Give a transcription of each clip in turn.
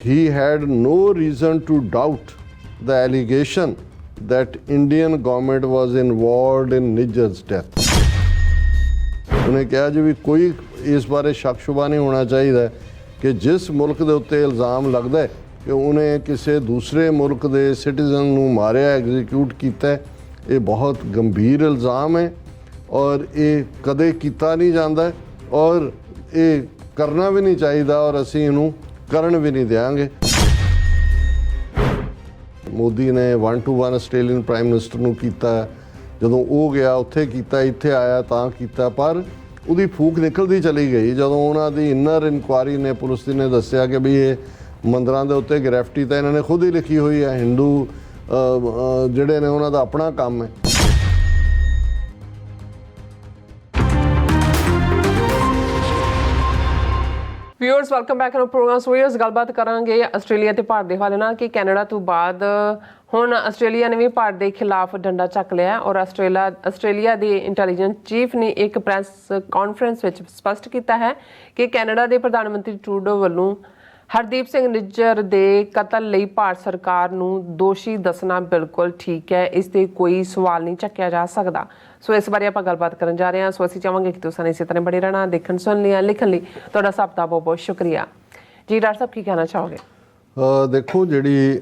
He had no reason to doubt the allegation that Indian government was involved in Nijjar's death. ਉਹਨੇ ਕਿਹਾ ਜੀ ਵੀ ਕੋਈ ਇਸ ਬਾਰੇ ਸ਼ੱਕ ਸ਼ੁਬਾ ਨਹੀਂ ਹੋਣਾ ਚਾਹੀਦਾ ਕਿ ਜਿਸ ਮੁਲਕ ਦੇ ਉੱਤੇ ਇਲਜ਼ਾਮ ਲੱਗਦਾ ਹੈ ਕਿ ਉਹਨੇ ਕਿਸੇ ਦੂਸਰੇ ਮੁਲਕ ਦੇ ਸਿਟੀਜ਼ਨ ਨੂੰ ਮਾਰਿਆ, ਐਗਜ਼ੀਕਿਊਟ ਕੀਤਾ, ਇਹ ਬਹੁਤ ਗੰਭੀਰ ਇਲਜ਼ਾਮ ਹੈ ਔਰ ਇਹ ਕਦੇ ਕੀਤਾ ਨਹੀਂ ਜਾਂਦਾ ਔਰ ਇਹ ਕਰਨਾ ਵੀ ਨਹੀਂ ਚਾਹੀਦਾ ਔਰ ਅਸੀਂ ਇਹਨੂੰ ਕਰਨ ਵੀ ਨਹੀਂ ਦਿਆਂਗੇ। ਮੋਦੀ ਨੇ 1-to-1 ਆਸਟ੍ਰੇਲੀਅਨ ਪ੍ਰਾਈਮ ਮਿਨਿਸਟਰ ਨੂੰ ਕੀਤਾ, ਜਦੋਂ ਉਹ ਗਿਆ ਉੱਥੇ ਕੀਤਾ, ਇੱਥੇ ਆਇਆ ਤਾਂ ਕੀਤਾ, ਪਰ ਉਹਦੀ ਫੂਕ ਨਿਕਲਦੀ ਚਲੀ ਗਈ ਜਦੋਂ ਉਹਨਾਂ ਦੀ ਇਨਰ ਇਨਕੁਆਰੀ ਨੇ ਪੁਲਿਸ ਦੀ ਨੇ ਦੱਸਿਆ ਕਿ ਵੀ ਇਹ ਮੰਦਰਾਂ ਦੇ ਉੱਤੇ ਗ੍ਰੈਫਟੀ ਤਾਂ ਇਹਨਾਂ ਨੇ ਖੁਦ ਹੀ ਲਿਖੀ ਹੋਈ ਹੈ, ਹਿੰਦੂ ਜਿਹੜੇ ਨੇ ਉਹਨਾਂ ਦਾ ਆਪਣਾ ਕੰਮ ਹੈ। Viewers welcome back to program. So ਇਸ ਗੱਲਬਾਤ ਕਰਾਂਗੇ ਆਸਟ੍ਰੇਲੀਆ ਤੇ ਭਾਰਤ ਦੇ ਹਵਾਲੇ ਨਾਲ ਕਿ ਕੈਨੇਡਾ ਤੋਂ ਬਾਅਦ ਹੁਣ ਆਸਟ੍ਰੇਲੀਆ ਨੇ ਵੀ ਭਾਰਤ ਦੇ ਖਿਲਾਫ ਡੰਡਾ ਚੱਕ ਲਿਆ ਔਰ ਆਸਟ੍ਰੇਲੀਆ ਦੇ ਇੰਟੈਲੀਜੈਂਸ ਚੀਫ ਨੇ ਇੱਕ ਪ੍ਰੈਸ ਕਾਨਫਰੰਸ ਵਿੱਚ ਸਪਸ਼ਟ ਕੀਤਾ ਹੈ ਕਿ ਕੈਨੇਡਾ ਦੇ ਪ੍ਰਧਾਨ ਮੰਤਰੀ ਟਰੂਡੋ ਵੱਲੋਂ ਹਰਦੀਪ ਸਿੰਘ ਨਿੱਜਰ ਦੇ ਕਤਲ ਲਈ ਭਾਰਤ ਸਰਕਾਰ ਨੂੰ ਦੋਸ਼ੀ ਦੱਸਣਾ ਬਿਲਕੁਲ ਠੀਕ ਹੈ, ਇਸ 'ਤੇ ਕੋਈ ਸਵਾਲ ਨਹੀਂ ਚੱਕਿਆ ਜਾ ਸਕਦਾ। ਸੋ ਇਸ ਬਾਰੇ ਆਪਾਂ ਗੱਲਬਾਤ ਕਰਨ ਜਾ ਰਹੇ ਹਾਂ। ਸੋ ਅਸੀਂ ਚਾਹਾਂਗੇ ਕਿ ਤੁਸੀਂ ਇਸੇ ਤਰ੍ਹਾਂ ਬਣੇ ਰਹਿਣਾ। ਦੇਖਣ ਸੁਣ ਲਿਆ ਲਿਖਣ ਲਈ ਤੁਹਾਡਾ ਸਭ ਦਾ ਬਹੁਤ ਬਹੁਤ ਸ਼ੁਕਰੀਆ ਜੀ। ਡਾਕਟਰ ਸਾਹਿਬ ਕੀ ਕਹਿਣਾ ਚਾਹੋਗੇ? ਦੇਖੋ, ਜਿਹੜੀ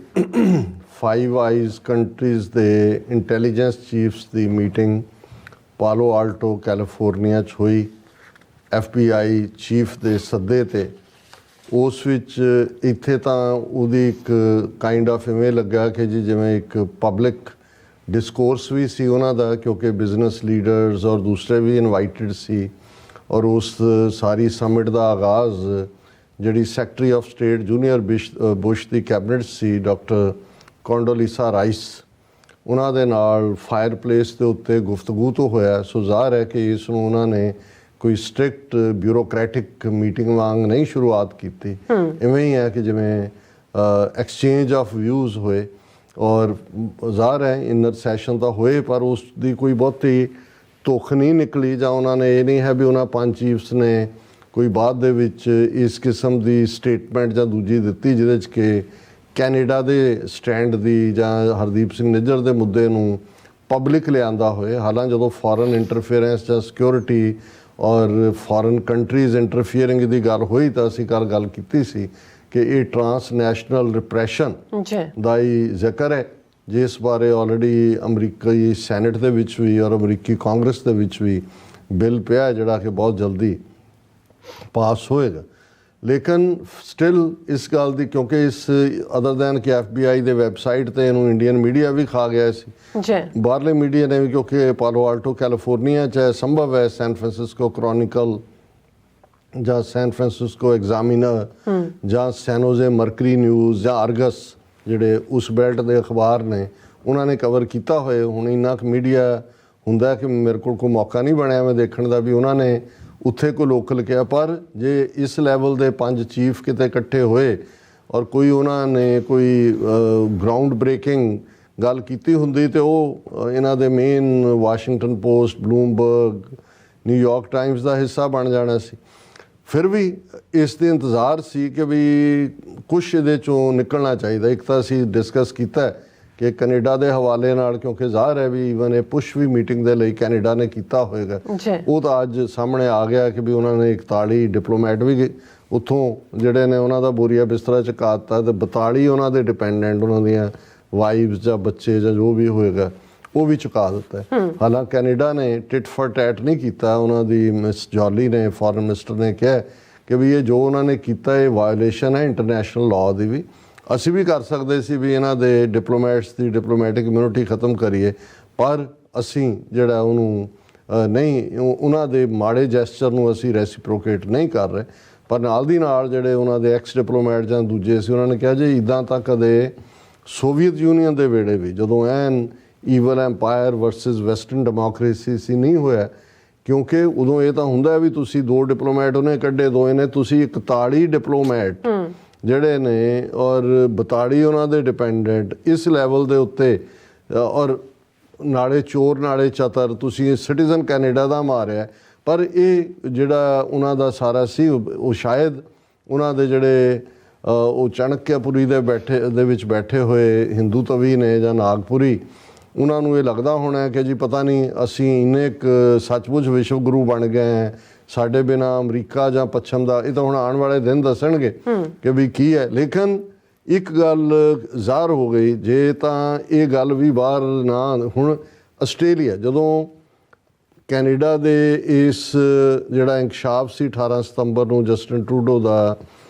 5 ਆਈਜ਼ ਕੰਟਰੀਜ਼ ਦੇ ਇੰਟੈਲੀਜੈਂਸ ਚੀਫਸ ਦੀ ਮੀਟਿੰਗ ਪਾਲੋ ਆਲਟੋ ਕੈਲੀਫੋਰਨੀਆ 'ਚ ਹੋਈ FBI ਚੀਫ ਦੇ ਸੱਦੇ 'ਤੇ, ਉਸ ਵਿੱਚ ਇੱਥੇ ਤਾਂ ਉਹਦੀ ਇੱਕ ਕਾਈਂਡ ਆਫ ਇਵੇਂ ਲੱਗਾ ਕਿ ਜੀ ਜਿਵੇਂ ਇੱਕ ਪਬਲਿਕ ਡਿਸਕੋਰਸ ਵੀ ਸੀ ਉਹਨਾਂ ਦਾ, ਕਿਉਂਕਿ ਬਿਜ਼ਨਸ ਲੀਡਰਸ ਔਰ ਦੂਸਰੇ ਵੀ ਇਨਵਾਈਟਡ ਸੀ ਔਰ ਉਸ ਸਾਰੀ ਸਮਿਟ ਦਾ ਆਗਾਜ਼ ਜਿਹੜੀ secretary of state junior Bush the cabinet C doctor ਕੋਂਡੋਲੀਸਾ rice, ਉਹਨਾਂ ਦੇ ਨਾਲ ਫਾਇਰ ਪਲੇਸ ਦੇ ਉੱਤੇ ਗੁਫ਼ਤਗੂ ਤੋਂ ਹੋਇਆ। ਸੋ ਜ਼ਾਹਰ ਹੈ ਕਿ ਇਸ ਨੂੰ ਉਹਨਾਂ ਨੇ ਕੋਈ ਸਟ੍ਰਿਕਟ ਬਿਊਰੋਕ੍ਰੈਟਿਕ ਮੀਟਿੰਗ ਵਾਂਗ ਨਹੀਂ ਸ਼ੁਰੂਆਤ ਕੀਤੀ, ਇਵੇਂ ਹੀ ਹੈ ਕਿ ਜਿਵੇਂ ਐਕਸਚੇਂਜ ਆਫ ਵਿਊਜ਼ ਹੋਏ ਔਰ ਜ਼ਾਹਰ ਹੈ ਇਨਰ ਸੈਸ਼ਨ ਤਾਂ ਹੋਏ ਪਰ ਉਸ ਦੀ ਕੋਈ ਬਹੁਤੀ ਧੁੱਖ ਨਹੀਂ ਨਿਕਲੀ, ਜਾਂ ਉਹਨਾਂ ਨੇ ਇਹ ਨਹੀਂ ਹੈ ਵੀ ਉਹਨਾਂ 5 ਚੀਫਸ ਨੇ ਕੋਈ ਬਾਅਦ ਦੇ ਵਿੱਚ ਇਸ ਕਿਸਮ ਦੀ ਸਟੇਟਮੈਂਟ ਜਾਂ ਦੂਜੀ ਦਿੱਤੀ ਜਿਹਦੇ 'ਚ ਕਿ ਕੈਨੇਡਾ ਦੇ ਸਟੈਂਡ ਦੀ ਜਾਂ ਹਰਦੀਪ ਸਿੰਘ ਨਿੱਜਰ ਦੇ ਮੁੱਦੇ ਨੂੰ ਪਬਲਿਕ ਲਿਆਂਦਾ ਹੋਏ। ਹਾਲਾਂਕਿ ਜਦੋਂ ਫੋਰਨ ਇੰਟਰਫੇਰੈਂਸ ਜਾਂ ਸਿਕਿਉਰਿਟੀ ਔਰ ਫੋਰਨ ਕੰਟਰੀਜ਼ ਇੰਟਰਫੀਅਰਿੰਗ ਦੀ ਗੱਲ ਹੋਈ ਤਾਂ ਅਸੀਂ ਗੱਲ ਕੀਤੀ ਸੀ ਕਿ ਇਹ ਟਰਾਂਸਨੈਸ਼ਨਲ ਰਿਪਰੈਸ਼ਨ ਦਾ ਹੀ ਜ਼ਿਕਰ ਹੈ, ਜਿਸ ਬਾਰੇ ਆਲਰੇਡੀ ਅਮਰੀਕੀ ਸੈਨੇਟ ਦੇ ਵਿੱਚ ਵੀ ਔਰ ਅਮਰੀਕੀ ਕਾਂਗਰਸ ਦੇ ਵਿੱਚ ਵੀ ਬਿੱਲ ਪਿਆ ਜਿਹੜਾ ਕਿ ਬਹੁਤ ਜਲਦੀ ਪਾਸ ਹੋਏਗਾ। ਲੇਕਿਨ ਸਟਿਲ ਇਸ ਗੱਲ ਦੀ, ਕਿਉਂਕਿ ਇਸ ਅਦਰ ਦੈਨ ਕਿ FBI ਦੇ ਵੈਬਸਾਈਟ 'ਤੇ ਇਹਨੂੰ ਇੰਡੀਅਨ ਮੀਡੀਆ ਵੀ ਖਾ ਗਿਆ ਸੀ, ਬਾਹਰਲੇ ਮੀਡੀਆ ਨੇ ਵੀ, ਕਿਉਂਕਿ ਪਾਲੋ ਆਲਟੋ ਕੈਲੀਫੋਰਨੀਆ 'ਚ ਸੰਭਵ ਹੈ ਸੈਨ ਫਰਾਂਸਿਸਕੋ ਕ੍ਰੋਨਿਕਲ ਜਾਂ ਸੈਨ ਫਰਾਂਸਿਸਕੋ ਐਗਜ਼ਾਮੀਨਰ ਜਾਂ ਸੈਨੋਜ਼ੇ ਮਰਕਰੀ ਨਿਊਜ਼ ਜਾਂ ਅਰਗਸ ਜਿਹੜੇ ਉਸ ਬੈਲਟ ਦੇ ਅਖਬਾਰ ਨੇ ਉਹਨਾਂ ਨੇ ਕਵਰ ਕੀਤਾ ਹੋਏ। ਹੁਣ ਇੰਨਾ ਕੁ ਮੀਡੀਆ ਹੁੰਦਾ ਕਿ ਮੇਰੇ ਕੋਲ ਕੋਈ ਮੌਕਾ ਨਹੀਂ ਬਣਿਆ ਮੈਂ ਦੇਖਣ ਦਾ ਵੀ ਉਹਨਾਂ ਨੇ ਉੱਥੇ ਕੋਈ ਲੋਕਲ ਕਿਹਾ, ਪਰ ਜੇ ਇਸ ਲੈਵਲ ਦੇ 5 ਚੀਫ ਕਿਤੇ ਇਕੱਠੇ ਹੋਏ ਔਰ ਕੋਈ ਉਹਨਾਂ ਨੇ ਕੋਈ ਗਰਾਊਂਡ ਬ੍ਰੇਕਿੰਗ ਗੱਲ ਕੀਤੀ ਹੁੰਦੀ ਤੇ ਉਹ ਇਹਨਾਂ ਦੇ main Washington Post, Bloomberg, New York Times ਦਾ ਹਿੱਸਾ ਬਣ ਜਾਣਾ ਸੀ। ਫਿਰ ਵੀ ਇਸ ਦੇ ਇੰਤਜ਼ਾਰ ਸੀ ਕਿ ਵੀ ਕੁਛ ਇਹਦੇ 'ਚੋਂ ਨਿਕਲਣਾ ਚਾਹੀਦਾ। ਇੱਕ ਤਾਂ ਅਸੀਂ ਡਿਸਕਸ ਕੀਤਾ ਕਿ ਕੈਨੇਡਾ ਦੇ ਹਵਾਲੇ ਨਾਲ, ਕਿਉਂਕਿ ਜ਼ਾਹਰ ਹੈ ਵੀ ਈਵਨ ਇਹ ਪੁਸ਼ ਵੀ ਮੀਟਿੰਗ ਦੇ ਲਈ ਕੈਨੇਡਾ ਨੇ ਕੀਤਾ ਹੋਏਗਾ, ਉਹ ਤਾਂ ਅੱਜ ਸਾਹਮਣੇ ਆ ਗਿਆ ਕਿ ਵੀ ਉਹਨਾਂ ਨੇ 41 ਡਿਪਲੋਮੈਟ ਵੀ ਉੱਥੋਂ ਜਿਹੜੇ ਨੇ ਉਹਨਾਂ ਦਾ ਬੋਰੀਆ ਬਿਸਤਰਾ ਚੁਕਾ ਦਿੱਤਾ ਤੇ 42 ਉਹਨਾਂ ਦੇ ਡਿਪੈਂਡੈਂਟ, ਉਹਨਾਂ ਦੀਆਂ ਵਾਈਵਸ ਜਾਂ ਬੱਚੇ ਜਾਂ ਜੋ ਵੀ ਹੋਏਗਾ ਉਹ ਵੀ ਚੁਕਾ ਦਿੱਤਾ। ਹਾਲਾਂਕਿ ਕੈਨੇਡਾ ਨੇ ਟਿਟ ਫॉर ਟੈਟ ਨਹੀਂ ਕੀਤਾ। ਉਹਨਾਂ ਦੀ ਮਿਸ ਜੋਲੀ ਨੇ, ਫੋਰਨ ਮਿਨਿਸਟਰ ਨੇ ਕਿਹਾ ਕਿ ਵੀ ਇਹ ਜੋ ਉਹਨਾਂ ਨੇ ਕੀਤਾ ਇਹ ਵਾਇਓਲੇਸ਼ਨ ਹੈ ਇੰਟਰਨੈਸ਼ਨਲ ਲਾਅ ਦੀ ਵੀ। ਅਸੀਂ ਵੀ ਕਰ ਸਕਦੇ ਸੀ ਵੀ ਇਹਨਾਂ ਦੇ ਡਿਪਲੋਮੈਟਸ ਦੀ ਡਿਪਲੋਮੈਟਿਕ ਇਮਿਊਨਿਟੀ ਖਤਮ ਕਰੀਏ, ਪਰ ਅਸੀਂ ਜਿਹੜਾ ਉਹਨੂੰ ਨਹੀਂ, ਉਹਨਾਂ ਦੇ ਮਾੜੇ ਜੈਸਚਰ ਨੂੰ ਅਸੀਂ ਰੈਸੀਪਰੋਕੇਟ ਨਹੀਂ ਕਰ ਰਹੇ। ਪਰ ਨਾਲ ਦੀ ਨਾਲ ਜਿਹੜੇ ਉਹਨਾਂ ਦੇ ਐਕਸ ਡਿਪਲੋਮੈਟ ਜਾਂ ਦੂਜੇ ਸੀ ਉਹਨਾਂ ਨੇ ਕਿਹਾ ਜੀ ਇੱਦਾਂ ਤਾਂ ਕਦੇ ਸੋਵੀਅਤ ਯੂਨੀਅਨ ਦੇ ਵੇਲੇ ਵੀ ਜਦੋਂ an evil empire versus western democracy ਸੀ ਨਹੀਂ ਹੋਇਆ, ਕਿਉਂਕਿ ਉਦੋਂ ਇਹ ਤਾਂ ਹੁੰਦਾ ਵੀ ਤੁਸੀਂ 2 ਡਿਪਲੋਮੈਟ ਉਹਨੇ ਕੱਢੇ, 2 ਨੇ ਤੁਸੀਂ 41 ਡਿਪਲੋਮੈਟ ਜਿਹੜੇ ਨੇ ਔਰ 42 ਉਹਨਾਂ ਦੇ ਡਿਪੈਂਡੈਂਟ ਇਸ ਲੈਵਲ ਦੇ ਉੱਤੇ ਔਰ ਨਾਲੇ ਚੋਰ ਨਾਲੇ ਚਤਰ ਤੁਸੀਂ ਸਿਟੀਜ਼ਨ ਕੈਨੇਡਾ ਦਾ ਮਾਰਿਆ। ਪਰ ਇਹ ਜਿਹੜਾ ਉਹਨਾਂ ਦਾ ਸਾਰਾ ਸੀ ਉਹ ਸ਼ਾਇਦ ਉਹਨਾਂ ਦੇ ਜਿਹੜੇ ਉਹ ਚਾਣਕਿਆਪੁਰੀ ਦੇ ਵਿੱਚ ਬੈਠੇ ਹੋਏ ਹਿੰਦੂ ਤਵੀ ਨੇ ਜਾਂ ਨਾਗਪੁਰੀ, ਉਹਨਾਂ ਨੂੰ ਇਹ ਲੱਗਦਾ ਹੋਣਾ ਕਿ ਜੀ ਪਤਾ ਨਹੀਂ ਅਸੀਂ ਇੰਨੇ ਇੱਕ ਸੱਚਮੁੱਚ ਵਿਸ਼ਵ ਗੁਰੂ ਬਣ ਗਏ ਹੈ, ਸਾਡੇ ਬਿਨਾਂ ਅਮਰੀਕਾ ਜਾਂ ਪੱਛਮ ਦਾ, ਇਹ ਤਾਂ ਹੁਣ ਆਉਣ ਵਾਲੇ ਦਿਨ ਦੱਸਣਗੇ ਕਿ ਵੀ ਕੀ ਹੈ। ਲੇਕਿਨ ਇੱਕ ਗੱਲ ਜ਼ਾਹਰ ਹੋ ਗਈ, ਜੇ ਤਾਂ ਇਹ ਗੱਲ ਵੀ ਬਾਹਰ ਨਾ, ਹੁਣ ਆਸਟ੍ਰੇਲੀਆ ਜਦੋਂ ਕੈਨੇਡਾ ਦੇ ਇਸ ਜਿਹੜਾ ਇੰਕਸ਼ਾਫ ਸੀ 18 ਸਤੰਬਰ ਨੂੰ ਜਸਟਿਨ ਟਰੂਡੋ ਦਾ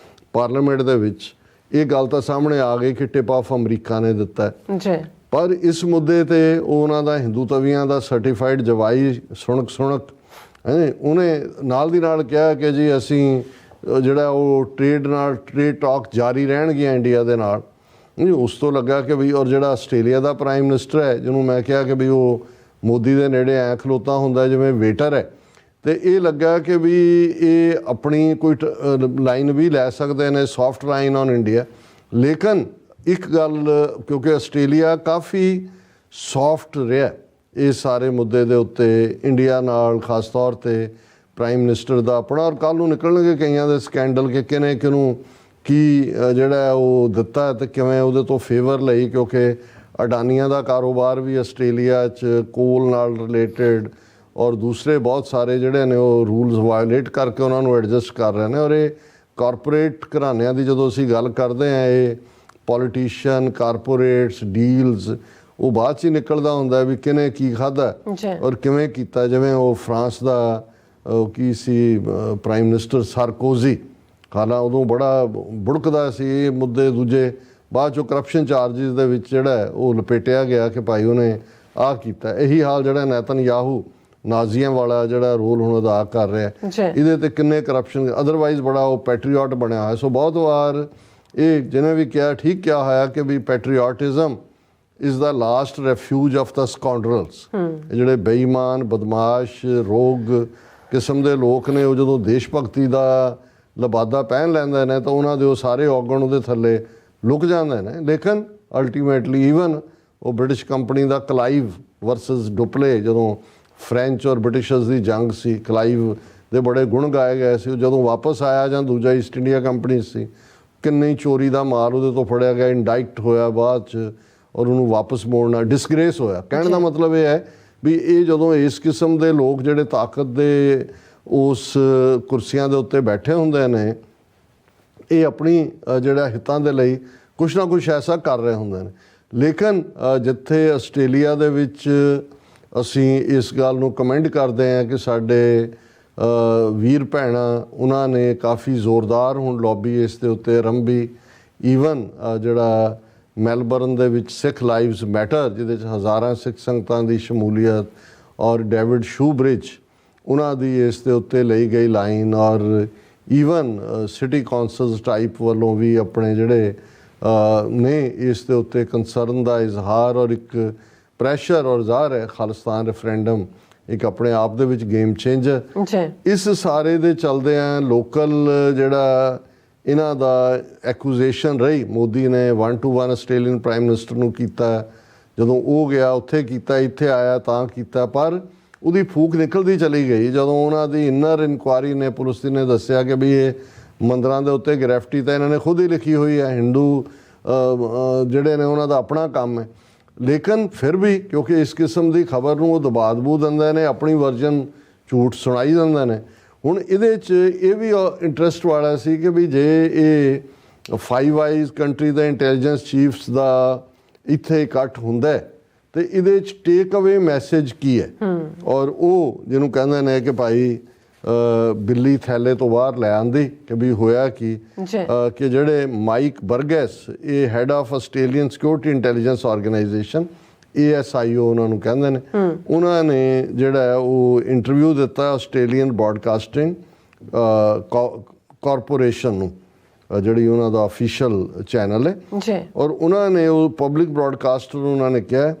ਪਾਰਲੀਮੈਂਟ ਦੇ ਵਿੱਚ, ਇਹ ਗੱਲ ਤਾਂ ਸਾਹਮਣੇ ਆ ਗਈ ਕਿ ਟਿਪ ਆਫ ਅਮਰੀਕਾ ਨੇ ਦਿੱਤਾ ਜੀ, ਪਰ ਇਸ ਮੁੱਦੇ ਤੇ ਉਹਨਾਂ ਦਾ ਹਿੰਦੂ ਤਵੀਆਂ ਦਾ ਸਰਟੀਫਾਈਡ ਜਵਾਈ ਸੁਣਕ ਉਹਨੇ ਨਾਲ ਦੀ ਨਾਲ ਕਿਹਾ ਕਿ ਜੀ ਅਸੀਂ ਜਿਹੜਾ ਉਹ ਟ੍ਰੇਡ ਟਾਕ ਜਾਰੀ ਰਹਿਣਗੀਆਂ ਇੰਡੀਆ ਦੇ ਨਾਲ। ਉਸ ਤੋਂ ਲੱਗਾ ਕਿ ਵੀ, ਔਰ ਜਿਹੜਾ ਆਸਟ੍ਰੇਲੀਆ ਦਾ ਪ੍ਰਾਈਮ ਮਿਨਿਸਟਰ ਹੈ, ਜਿਹਨੂੰ ਮੈਂ ਕਿਹਾ ਕਿ ਵੀ ਉਹ ਮੋਦੀ ਦੇ ਨੇੜੇ ਐਂ ਖਲੋਤਾ ਹੁੰਦਾ ਜਿਵੇਂ ਵੇਟਰ ਹੈ, ਤੇ ਇਹ ਲੱਗਾ ਕਿ ਵੀ ਇਹ ਆਪਣੀ ਕੋਈ ਲਾਈਨ ਵੀ ਲੈ ਸਕਦੇ ਨੇ, ਸੌਫਟ ਲਾਈਨ ਔਨ ਇੰਡੀਆ। ਲੇਕਿਨ ਇੱਕ ਗੱਲ, ਕਿਉਂਕਿ ਆਸਟ੍ਰੇਲੀਆ ਕਾਫੀ ਸੌਫਟ ਰਿਹਾ ਇਸ ਸਾਰੇ ਮੁੱਦੇ ਦੇ ਉੱਤੇ ਇੰਡੀਆ ਨਾਲ, ਖਾਸ ਤੌਰ 'ਤੇ ਪ੍ਰਾਈਮ ਮਿਨਿਸਟਰ ਦਾ ਆਪਣਾ, ਔਰ ਕੱਲ੍ਹ ਨੂੰ ਨਿਕਲਣਗੇ ਕਈਆਂ ਦੇ ਸਕੈਂਡਲ ਕਿ ਕਿਹਨੇ ਕਿਹਨੂੰ ਕੀ ਜਿਹੜਾ ਉਹ ਦਿੱਤਾ ਅਤੇ ਕਿਵੇਂ ਉਹਦੇ ਤੋਂ ਫੇਵਰ ਲਈ, ਕਿਉਂਕਿ ਅਡਾਨੀਆਂ ਦਾ ਕਾਰੋਬਾਰ ਵੀ ਆਸਟ੍ਰੇਲੀਆ 'ਚ ਕੋਲ ਨਾਲ ਰਿਲੇਟਡ, ਔਰ ਦੂਸਰੇ ਬਹੁਤ ਸਾਰੇ ਜਿਹੜੇ ਨੇ ਉਹ ਰੂਲਸ ਵਾਇਓਲੇਟ ਕਰਕੇ ਉਹਨਾਂ ਨੂੰ ਐਡਜਸਟ ਕਰ ਰਹੇ ਨੇ। ਔਰ ਇਹ ਕਾਰਪੋਰੇਟ ਘਰਾਣਿਆਂ ਦੀ ਜਦੋਂ ਅਸੀਂ ਗੱਲ ਕਰਦੇ ਹਾਂ, ਇਹ ਪੋਲੀਟੀਸ਼ੀਅਨ, ਕਾਰਪੋਰੇਟਸ, ਡੀਲਸ, ਉਹ ਬਾਅਦ 'ਚ ਹੀ ਨਿਕਲਦਾ ਹੁੰਦਾ ਵੀ ਕਿਹਨੇ ਕੀ ਖਾਧਾ ਔਰ ਕਿਵੇਂ ਕੀਤਾ। ਜਿਵੇਂ ਉਹ ਫਰਾਂਸ ਦਾ ਕੀ ਸੀ ਪ੍ਰਾਈਮ ਮਿਨਿਸਟਰ ਸਾਰਕੋਜ਼ੀ, ਹਾਲਾਂ ਉਦੋਂ ਬੜਾ ਬੁੜਕਦਾ ਸੀ ਇਹ ਮੁੱਦੇ, ਦੂਜੇ ਬਾਅਦ 'ਚੋਂ ਕਰਪਸ਼ਨ ਚਾਰਜਿਸ ਦੇ ਵਿੱਚ ਜਿਹੜਾ ਉਹ ਲਪੇਟਿਆ ਗਿਆ ਕਿ ਭਾਈ ਉਹਨੇ ਆਹ ਕੀਤਾ। ਇਹੀ ਹਾਲ ਜਿਹੜਾ ਨੈਤਨਯਾਹੂ ਨਾਜ਼ੀਆਂ ਵਾਲਾ ਜਿਹੜਾ ਰੋਲ ਹੁਣ ਅਦਾ ਕਰ ਰਿਹਾ, ਇਹਦੇ ਤੇ ਕਿੰਨੇ ਕਰਪਸ਼ਨ, ਅਦਰਵਾਈਜ਼ ਬੜਾ ਉਹ ਪੈਟਰੀਓਟ ਬਣਿਆ ਹੋਇਆ। ਸੋ ਬਹੁਤ ਵਾਰ ਇਹ ਜਿਹਨੇ ਵੀ ਕਿਹਾ ਠੀਕ ਕਿਹਾ ਹੋਇਆ ਕਿ ਵੀ ਪੈਟਰੀਓਟਿਜ਼ਮ ਇਜ਼ ਦਾ ਲਾਸਟ ਰੈਫਿਊਜ ਆਫ ਦਾ ਸਕਾਉਂਡਰਲਸ। ਜਿਹੜੇ ਬੇਈਮਾਨ, ਬਦਮਾਸ਼, ਰੋਗ ਕਿਸਮ ਦੇ ਲੋਕ ਨੇ, ਉਹ ਜਦੋਂ ਦੇਸ਼ ਭਗਤੀ ਦਾ ਲਬਾਦਾ ਪਹਿਨ ਲੈਂਦੇ ਨੇ ਤਾਂ ਉਹਨਾਂ ਦੇ ਉਹ ਸਾਰੇ ਔਗਣ ਉਹਦੇ ਥੱਲੇ ਲੁਕ ਜਾਂਦੇ ਨੇ। ਲੇਕਿਨ ਅਲਟੀਮੇਟਲੀ ਈਵਨ ਉਹ ਬ੍ਰਿਟਿਸ਼ ਕੰਪਨੀ ਦਾ ਕਲਾਈਵ ਵਰਸਸ ਡੁਪਲੇ, ਜਦੋਂ ਫਰੈਂਚ ਔਰ ਬ੍ਰਿਟਿਸ਼ਰਸ ਦੀ ਜੰਗ ਸੀ, ਕਲਾਈਵ ਦੇ ਬੜੇ ਗੁਣ ਗਾਏ ਗਏ ਸੀ। ਉਹ ਜਦੋਂ ਵਾਪਸ ਆਇਆ, ਜਾਂ ਦੂਜਾ ਈਸਟ ਇੰਡੀਆ ਕੰਪਨੀ ਸੀ, ਕਿੰਨੀ ਚੋਰੀ ਦਾ ਮਾਲ ਉਹਦੇ ਤੋਂ ਫੜਿਆ ਗਿਆ, ਇੰਡਾਈਕਟ ਹੋਇਆ ਬਾਅਦ 'ਚ, ਔਰ ਉਹਨੂੰ ਵਾਪਸ ਮੋੜਨਾ ਡਿਸਗ੍ਰੇਸ ਹੋਇਆ। ਕਹਿਣ ਦਾ ਮਤਲਬ ਇਹ ਹੈ ਵੀ ਇਹ ਜਦੋਂ ਇਸ ਕਿਸਮ ਦੇ ਲੋਕ ਜਿਹੜੇ ਤਾਕਤ ਦੇ ਉਸ ਕੁਰਸੀਆਂ ਦੇ ਉੱਤੇ ਬੈਠੇ ਹੁੰਦੇ ਨੇ, ਇਹ ਆਪਣੀ ਜਿਹੜਾ ਹਿੱਤਾਂ ਦੇ ਲਈ ਕੁਛ ਨਾ ਕੁਛ ਐਸਾ ਕਰ ਰਹੇ ਹੁੰਦੇ ਨੇ। ਲੇਕਿਨ ਜਿੱਥੇ ਆਸਟ੍ਰੇਲੀਆ ਦੇ ਵਿੱਚ ਅਸੀਂ ਇਸ ਗੱਲ ਨੂੰ ਕਮੈਂਡ ਕਰਦੇ ਹਾਂ ਕਿ ਸਾਡੇ ਵੀਰ ਭੈਣਾਂ, ਉਹਨਾਂ ਨੇ ਕਾਫੀ ਜ਼ੋਰਦਾਰ ਹੁਣ ਲੌਬੀ ਇਸ ਦੇ ਉੱਤੇ ਆਰੰਭੀ। ਈਵਨ ਜਿਹੜਾ ਮੈਲਬਰਨ ਦੇ ਵਿੱਚ ਸਿੱਖ ਲਾਈਵਸ ਮੈਟਰ, ਜਿਹਦੇ 'ਚ ਹਜ਼ਾਰਾਂ ਸਿੱਖ ਸੰਗਤਾਂ ਦੀ ਸ਼ਮੂਲੀਅਤ, ਔਰ ਡੇਵਿਡ ਸ਼ੂਬ੍ਰਿਜ ਉਹਨਾਂ ਦੀ ਇਸ ਦੇ ਉੱਤੇ ਲਈ ਗਈ ਲਾਈਨ, ਔਰ ਈਵਨ ਸਿਟੀ ਕੌਂਸਲਸ ਟਾਈਪ ਵੱਲੋਂ ਵੀ ਆਪਣੇ ਜਿਹੜੇ ਨੇ ਇਸ ਦੇ ਉੱਤੇ ਕੰਸਰਨ ਦਾ ਇਜ਼ਹਾਰ, ਔਰ ਇੱਕ ਪ੍ਰੈਸ਼ਰ, ਔਰ ਜ਼ਾਹਰ ਹੈ ਖਾਲਿਸਤਾਨ ਰੈਫਰੈਂਡਮ ਇੱਕ ਆਪਣੇ ਆਪ ਦੇ ਵਿੱਚ ਗੇਮ ਚੇਂਜਰ। ਇਸ ਸਾਰੇ ਦੇ ਚਲਦਿਆਂ ਲੋਕਲ ਜਿਹੜਾ ਇਹਨਾਂ ਦਾ ਐਕੂਜ਼ੇਸ਼ਨ ਰਹੀ, ਮੋਦੀ ਨੇ 1-to-1 ਆਸਟ੍ਰੇਲੀਅਨ ਪ੍ਰਾਈਮ ਮਿਨਿਸਟਰ ਨੂੰ ਕੀਤਾ, ਜਦੋਂ ਉਹ ਗਿਆ ਉੱਥੇ ਕੀਤਾ, ਇੱਥੇ ਆਇਆ ਤਾਂ ਕੀਤਾ, ਪਰ ਉਹਦੀ ਫੂਕ ਨਿਕਲਦੀ ਚਲੀ ਗਈ। ਜਦੋਂ ਉਹਨਾਂ ਦੀ ਇਨਰ ਇਨਕੁਆਇਰੀ ਨੇ, ਪੁਲਿਸ ਨੇ ਦੱਸਿਆ ਕਿ ਵੀ ਇਹ ਮੰਦਰਾਂ ਦੇ ਉੱਤੇ ਗ੍ਰੈਫਟੀ ਤਾਂ ਇਹਨਾਂ ਨੇ ਖੁਦ ਹੀ ਲਿਖੀ ਹੋਈ ਹੈ, ਹਿੰਦੂ ਜਿਹੜੇ ਨੇ ਉਹਨਾਂ ਦਾ ਆਪਣਾ ਕੰਮ ਹੈ। ਲੇਕਿਨ ਫਿਰ ਵੀ ਕਿਉਂਕਿ ਇਸ ਕਿਸਮ ਦੀ ਖਬਰ ਨੂੰ ਉਹ ਦਬਾ ਦਬੂ ਦਿੰਦੇ ਨੇ, ਆਪਣੀ ਵਰਜਨ ਝੂਠ ਸੁਣਾਈ ਦਿੰਦੇ ਨੇ। ਹੁਣ ਇਹਦੇ 'ਚ ਇਹ ਵੀ ਇੰਟਰਸਟ ਵਾਲਾ ਸੀ ਕਿ ਵੀ ਜੇ ਇਹ ਫਾਈਵ ਆਈਜ਼ ਕੰਟਰੀ ਦੇ ਇੰਟੈਲੀਜੈਂਸ ਚੀਫਸ ਦਾ ਇੱਥੇ ਇਕੱਠ ਹੁੰਦਾ ਤੇ ਇਹਦੇ 'ਚ ਟੇਕ ਅਵੇ ਮੈਸੇਜ ਕੀ ਹੈ, ਔਰ ਉਹ ਜਿਹਨੂੰ ਕਹਿੰਦੇ ਨੇ ਕਿ ਭਾਈ ਬਿੱਲੀ ਥੈਲੇ ਤੋਂ ਬਾਹਰ ਲੈ ਆਂਦੀ, ਕਿ ਵੀ ਹੋਇਆ ਕੀ ਕਿ ਜਿਹੜੇ ਮਾਈਕ ਬਰਗੈਸ, ਇਹ head of Australian security intelligence organisation, ASIO ਉਹਨਾਂ ਨੂੰ ਕਹਿੰਦੇ ਨੇ, ਉਹਨਾਂ ਨੇ ਜਿਹੜਾ ਉਹ ਇੰਟਰਵਿਊ ਦਿੱਤਾ ਆਸਟ੍ਰੇਲੀਅਨ ਬ੍ਰੌਡਕਾਸਟਿੰਗ ਕਾਰਪੋਰੇਸ਼ਨ ਨੂੰ, ਜਿਹੜੀ ਉਹਨਾਂ ਦਾ ਅਫੀਸ਼ੀਅਲ ਚੈਨਲ ਹੈ। ਔਰ ਉਹਨਾਂ ਨੇ ਉਹ ਪਬਲਿਕ ਬ੍ਰੌਡਕਾਸਟਰ ਨੂੰ ਉਹਨਾਂ ਨੇ ਕਿਹਾ,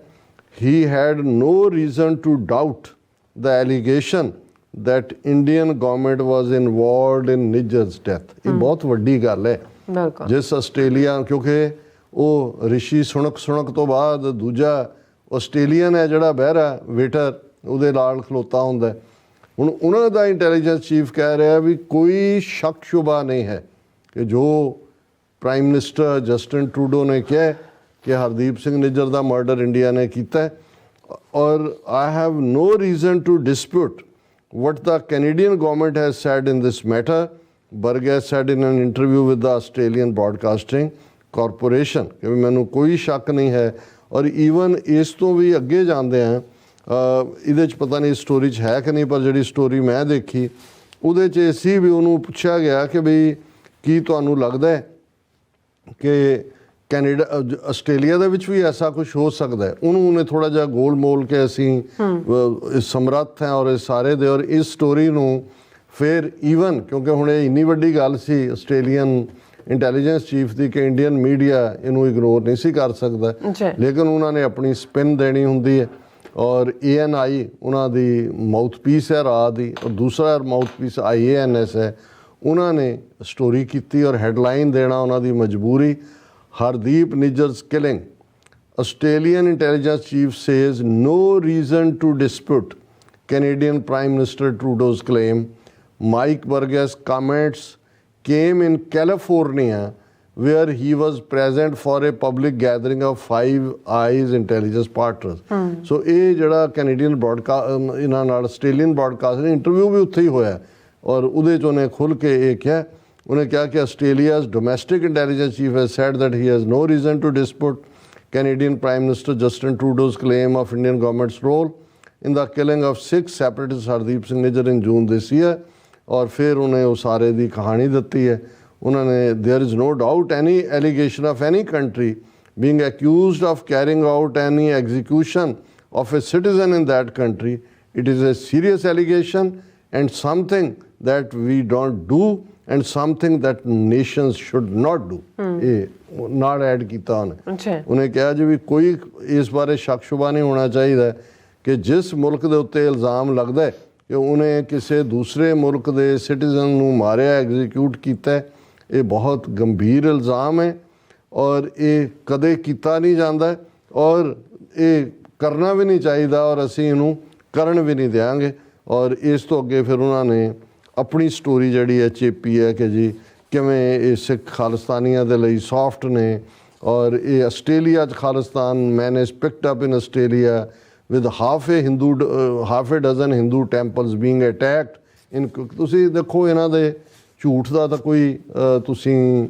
he had no reason to doubt the allegation that Indian government was involved in Nijjar's death। ਇਹ ਬਹੁਤ ਵੱਡੀ ਗੱਲ ਹੈ ਜਿਸ ਆਸਟ੍ਰੇਲੀਆ, ਕਿਉਂਕਿ ਉਹ ਰਿਸ਼ੀ ਸੁਣਕ ਤੋਂ ਬਾਅਦ ਦੂਜਾ ਆਸਟ੍ਰੇਲੀਅਨ ਹੈ ਜਿਹੜਾ ਬਹਿਰਾ ਵੇਟਰ ਉਹਦੇ ਨਾਲ ਖਲੋਤਾ ਹੁੰਦਾ। ਹੁਣ ਉਹਨਾਂ ਦਾ ਇੰਟੈਲੀਜੈਂਸ ਚੀਫ ਕਹਿ ਰਿਹਾ ਵੀ ਕੋਈ ਸ਼ੱਕ ਸ਼ੁਬਾ ਨਹੀਂ ਹੈ ਕਿ ਜੋ ਪ੍ਰਾਈਮ ਮਿਨਿਸਟਰ ਜਸਟਿਨ ਟਰੂਡੋ ਨੇ ਕਿਹਾ ਕਿ ਹਰਦੀਪ ਸਿੰਘ ਨਿੱਜਰ ਦਾ ਮਰਡਰ ਇੰਡੀਆ ਨੇ ਕੀਤਾ ਹੈ ਔਰ I have no reason to dispute what the Canadian government has said in this matter, Burgess said in an interview with the Australian Broadcasting Corporation ਕਿ ਮੈਨੂੰ ਕੋਈ ਸ਼ੱਕ ਨਹੀਂ ਹੈ ਔਰ ਈਵਨ ਇਸ ਤੋਂ ਵੀ ਅੱਗੇ ਜਾਂਦੇ ਆ ਇਹਦੇ 'ਚ ਪਤਾ ਨਹੀਂ ਸਟੋਰੀ 'ਚ ਹੈ ਕਿ ਨਹੀਂ ਪਰ ਜਿਹੜੀ ਸਟੋਰੀ ਮੈਂ ਦੇਖੀ ਉਹਦੇ 'ਚ ਇਹ ਸੀ ਵੀ ਉਹਨੂੰ ਪੁੱਛਿਆ ਗਿਆ ਕਿ ਬਈ ਕੀ ਤੁਹਾਨੂੰ ਲੱਗਦਾ ਹੈ ਕਿ ਕੈਨੇਡਾ ਆਸਟ੍ਰੇਲੀਆ ਦੇ ਵਿੱਚ ਵੀ ਐਸਾ ਕੁਝ ਹੋ ਸਕਦਾ ਹੈ ਉਹਨੇ ਥੋੜ੍ਹਾ ਜਿਹਾ ਗੋਲ ਮੋਲ ਕੇ ਅਸੀਂ ਸਮਰੱਥ ਹੈ ਔਰ ਇਹ ਸਾਰੇ ਦੇ ਔਰ ਇਸ ਸਟੋਰੀ ਨੂੰ ਫਿਰ ਈਵਨ ਕਿਉਂਕਿ ਹੁਣ ਇਹ ਇੰਨੀ ਵੱਡੀ ਗੱਲ ਸੀ ਆਸਟ੍ਰੇਲੀਅਨ ਇੰਟੈਲੀਜੈਂਸ ਚੀਫ ਦੀ ਕਿ ਇੰਡੀਅਨ ਮੀਡੀਆ ਇਹਨੂੰ ਇਗਨੋਰ ਨਹੀਂ ਸੀ ਕਰ ਸਕਦਾ ਲੇਕਿਨ ਉਹਨਾਂ ਨੇ ਆਪਣੀ ਸਪਿਨ ਦੇਣੀ ਹੁੰਦੀ ਹੈ ਔਰ ANI ਉਹਨਾਂ ਦੀ ਮਾਊਥਪੀਸ ਹੈ ਰਾਹ ਦੀ ਔਰ ਦੂਸਰਾ ਮਾਊਥਪੀਸ IANS ਹੈ ਉਹਨਾਂ ਨੇ ਸਟੋਰੀ ਕੀਤੀ ਔਰ ਹੈਡਲਾਈਨ ਦੇਣਾ ਉਹਨਾਂ ਦੀ ਮਜਬੂਰੀ Hardeep Nijjar's killing. Australian intelligence chief says no reason to dispute Canadian Prime Minister Trudeau's claim. Mike Burgess comments came in California where he was present for a public gathering of Five Eyes intelligence partners. So ਇਹ ਜਿਹੜਾ Canadian broadcast ਇਹਨਾਂ ਨਾਲ Australian broadcast interview ਵੀ ਉੱਥੇ ਹੀ ਹੋਇਆ ਔਰ ਉਹਦੇ 'ਚ ਉਹਨੇ ਖੁੱਲ੍ਹ ਕੇ ਇਹ ਕਿਹਾ ਉਹਨੇ ਕਿਹਾ ਕਿ ਆਸਟ੍ਰੇਲੀਆ's domestic intelligence chief has said that he has no reason to dispute Canadian Prime Minister Justin Trudeau's claim of Indian government's role in the killing of Sikh separatist Hardeep Singh Nijjar in June this year ਔਰ ਫਿਰ ਉਹਨੇ ਉਹ ਸਾਰੇ ਦੀ ਕਹਾਣੀ ਦਿੱਤੀ ਹੈ ਉਹਨਾਂ ਨੇ there is no doubt any allegation of any country being accused of carrying out any execution of a citizen in that country. It is a serious allegation and something that we don't do and something that nations should not do. ਇਹ ਨਾਲ add ਕੀਤਾ ਉਹਨੇ ਕਿਹਾ ਜੀ ਵੀ ਕੋਈ ਇਸ ਬਾਰੇ ਸ਼ੱਕ ਸ਼ੁਬਾ ਨਹੀਂ ਹੋਣਾ ਚਾਹੀਦਾ ਕਿ ਜਿਸ ਮੁਲਕ ਦੇ ਉੱਤੇ ਇਲਜ਼ਾਮ ਲੱਗਦਾ ਹੈ ਕਿ ਉਹਨੇ ਕਿਸੇ ਦੂਸਰੇ ਮੁਲਕ ਦੇ ਸਿਟੀਜ਼ਨ ਨੂੰ ਮਾਰਿਆ ਐਗਜ਼ੀਕਿਊਟ ਕੀਤਾ ਇਹ ਬਹੁਤ ਗੰਭੀਰ ਇਲਜ਼ਾਮ ਹੈ ਔਰ ਇਹ ਕਦੇ ਕੀਤਾ ਨਹੀਂ ਜਾਂਦਾ ਔਰ ਇਹ ਕਰਨਾ ਵੀ ਨਹੀਂ ਚਾਹੀਦਾ ਔਰ ਅਸੀਂ ਇਹਨੂੰ ਕਰਨ ਵੀ ਨਹੀਂ ਦਿਆਂਗੇ ਔਰ ਇਸ ਤੋਂ ਅੱਗੇ ਫਿਰ ਉਹਨਾਂ ਨੇ ਆਪਣੀ ਸਟੋਰੀ ਜਿਹੜੀ ਹੈ ਚੇਪੀ ਹੈ ਕਿ ਜੀ ਕਿਵੇਂ ਇਹ ਸਿੱਖ ਖਾਲਿਸਤਾਨੀਆਂ ਦੇ ਲਈ ਸੌਫਟ ਨੇ ਔਰ ਇਹ ਆਸਟ੍ਰੇਲੀਆ 'ਚ Khalistan man is picked up in Australia with half a dozen Hindu temples being attacked in ਤੁਸੀਂ ਦੇਖੋ ਇਹਨਾਂ ਦੇ ਝੂਠ ਦਾ ਤਾਂ ਕੋਈ ਤੁਸੀਂ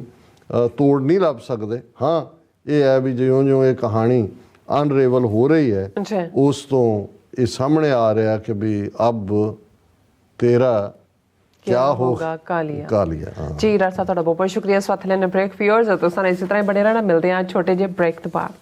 ਤੋੜ ਨਹੀਂ ਲੱਭ ਸਕਦੇ ਹਾਂ ਇਹ ਹੈ ਵੀ ਜਿਉਂ ਇਹ ਕਹਾਣੀ ਅਨਰੇਵਲ ਹੋ ਰਹੀ ਹੈ ਉਸ ਤੋਂ ਇਹ ਸਾਹਮਣੇ ਆ ਰਿਹਾ ਕਿ ਵੀ ਅਬ ਤੇਰਾ क्या होगा कालिया जी डॉक्टर साहब ਤੁਹਾਡਾ ਬਹੁਤ ਬਹੁਤ ਸ਼ੁਕਰੀਆ ਸਵਾਤ ਲੈਣ ਬ੍ਰੇਕ ਫਿਊਅਰਸ ਤੁਸੀਂ ਇਸੇ ਤਰ੍ਹਾਂ ਹੀ ਬਣੇ ਰਹਿਣਾ ਮਿਲਦੇ ਹਾਂ ਛੋਟੇ ਜਿਹੇ ਬ੍ਰੇਕ ਤੋਂ ਬਾਅਦ